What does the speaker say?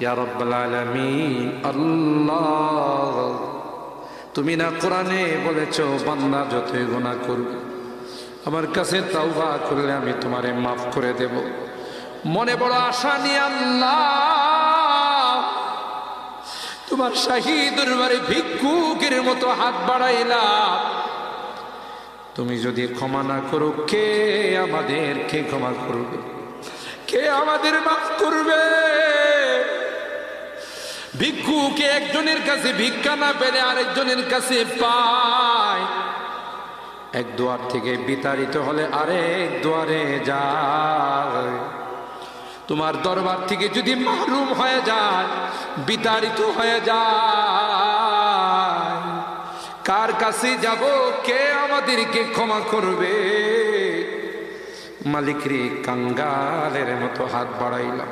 ইয়া রাব্বাল আলামিন। আল্লাহ, তুমি না কোরআনে বলেছো বান্দা যতই গুনাহ করবে আমার কাছে তাওবা করলে আমি তোমারে মাফ করে দেব। মনে বড় আশা নিয়ে আল্লাহ তোমার শাহী দরবারে ভিক্ষুকের মতো হাত বাড়াইলাম। তুমি যদি ক্ষমা না করো, কে আমাদেরকে ক্ষমা করবে? কে আমাদের মাফ করবে? ভিক্ষুকে একজনের কাছে ভিক্ষা না পেলে আরেকজনের কাছে পায়। এক দুয়ার থেকে বিতাড়িত হলে আরেক দুয়ারে যায়। তোমার দরবার থেকে যদি মাহরুম হয়ে যায়, বিতাড়িত হয়ে যায়, কার কাছে যাব? কে আমাদেরকে ক্ষমা করবে? মালিক রে, কাঙ্গালের মতো হাত বাড়াইলাম।